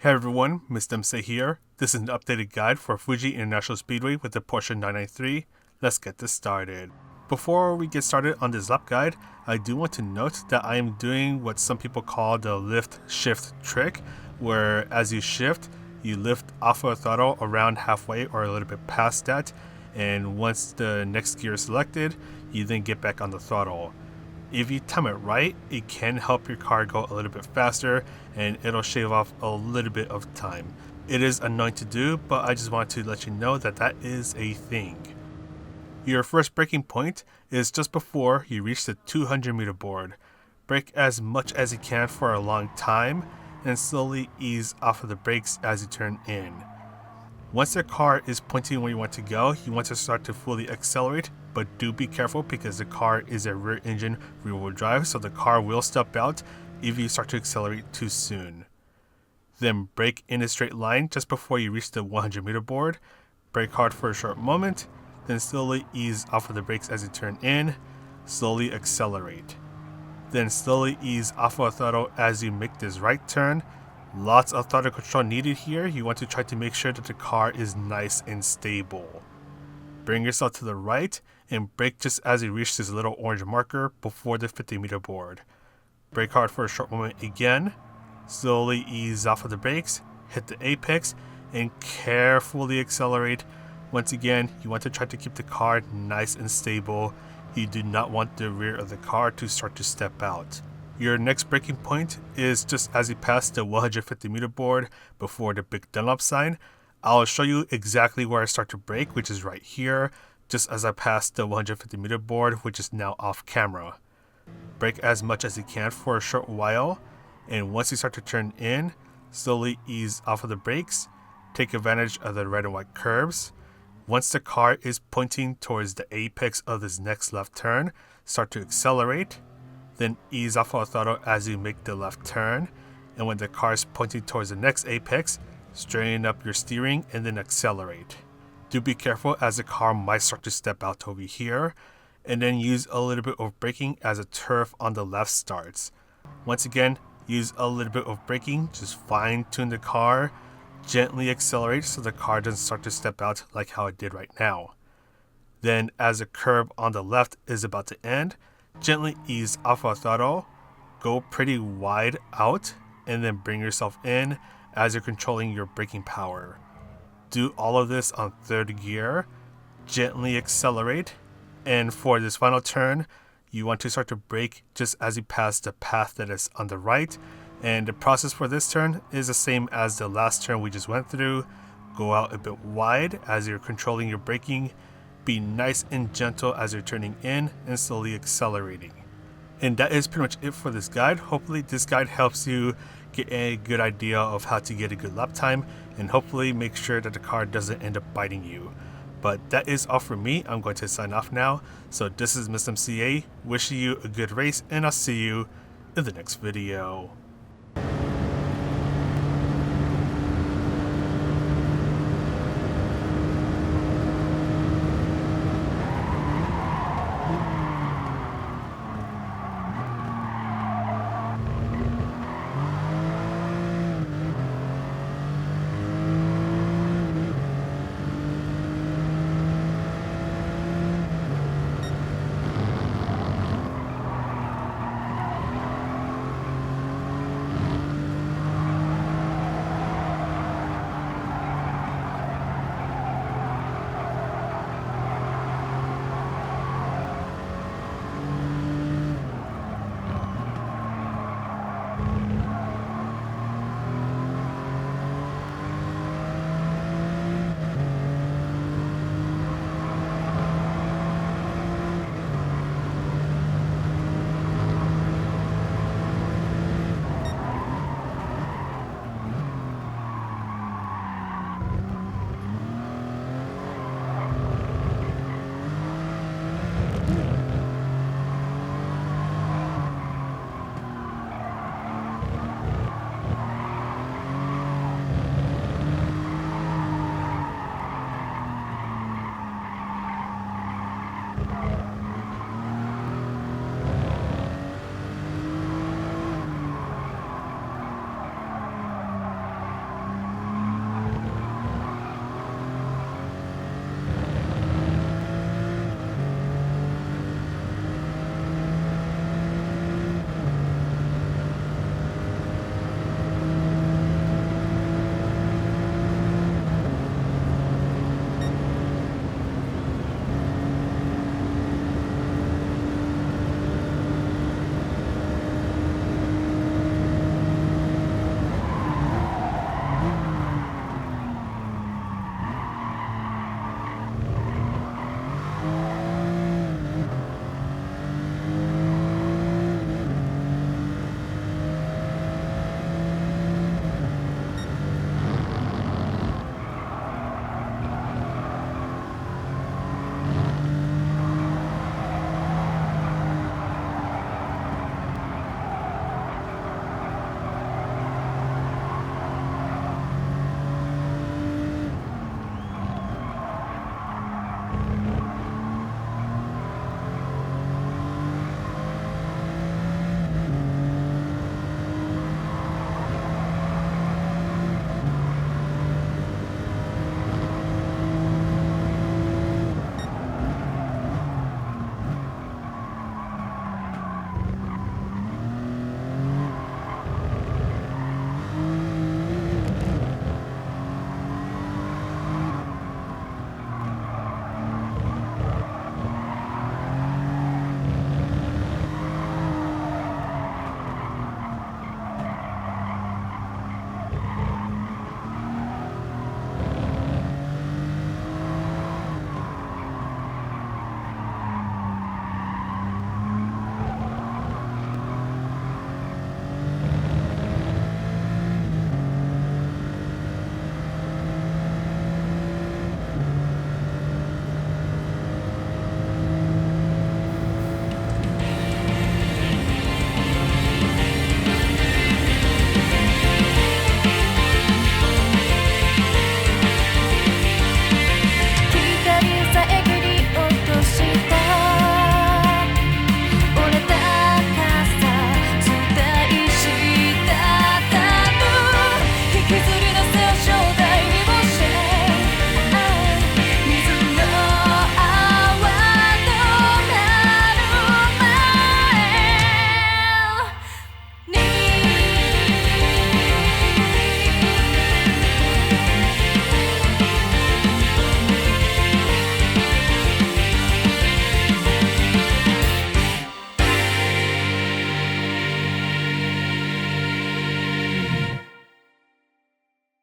Hey everyone, Mr. MC here. This is an updated guide for Fuji International Speedway with the Porsche 993. Let's get this started. Before we get started on this lap guide, I do want to note that I am doing what some people call the lift shift trick, where as you shift, you lift off of throttle around halfway or a little bit past that, and once the next gear is selected, you then get back on the throttle. If you time it right, it can help your car go a little bit faster and it'll shave off a little bit of time. It is annoying to do, but I just want to let you know that that is a thing. Your first braking point is just before you reach the 200-meter board. Brake as much as you can for a long time and slowly ease off of the brakes as you turn in. Once the car is pointing where you want to go, you want to start to fully accelerate, but do be careful because the car is a rear engine rear-wheel drive, so the car will step out if you start to accelerate too soon. Then brake in a straight line just before you reach the 100-meter board. Brake hard for a short moment, then slowly ease off of the brakes as you turn in, slowly accelerate. Then slowly ease off of the throttle as you make this right turn. Lots of throttle control needed here. You want to try to make sure that the car is nice and stable. Bring yourself to the right and brake just as you reach this little orange marker before the 50-meter board. Brake hard for a short moment again. Slowly ease off of the brakes, hit the apex, and carefully accelerate. Once again, you want to try to keep the car nice and stable. You do not want the rear of the car to start to step out. Your next braking point is just as you pass the 150-meter board before the big Dunlop sign. I'll show you exactly where I start to brake, which is right here, just as I pass the 150-meter board, which is now off camera. Brake as much as you can for a short while, and once you start to turn in, slowly ease off of the brakes. Take advantage of the red and white curbs. Once the car is pointing towards the apex of this next left turn, start to accelerate. Then ease off of the throttle as you make the left turn, and when the car is pointing towards the next apex, straighten up your steering and then accelerate. Do be careful as the car might start to step out over here, and then use a little bit of braking as the turf on the left starts. Once again, use a little bit of braking, just fine tune the car, gently accelerate so the car doesn't start to step out like how it did right now. Then as the curb on the left is about to end, gently ease off of throttle, go pretty wide out, and then bring yourself in as you're controlling your braking power. Do all of this on third gear, gently accelerate, and for this final turn, you want to start to brake just as you pass the path that is on the right, and the process for this turn is the same as the last turn we just went through. Go out a bit wide as you're controlling your braking. Be nice and gentle as you're turning in and slowly accelerating. And that is pretty much it for this guide. Hopefully this guide helps you get a good idea of how to get a good lap time and hopefully make sure that the car doesn't end up biting you. But that is all for me. I'm going to sign off now. So this is Mr. MCA wishing you a good race, and I'll see you in the next video.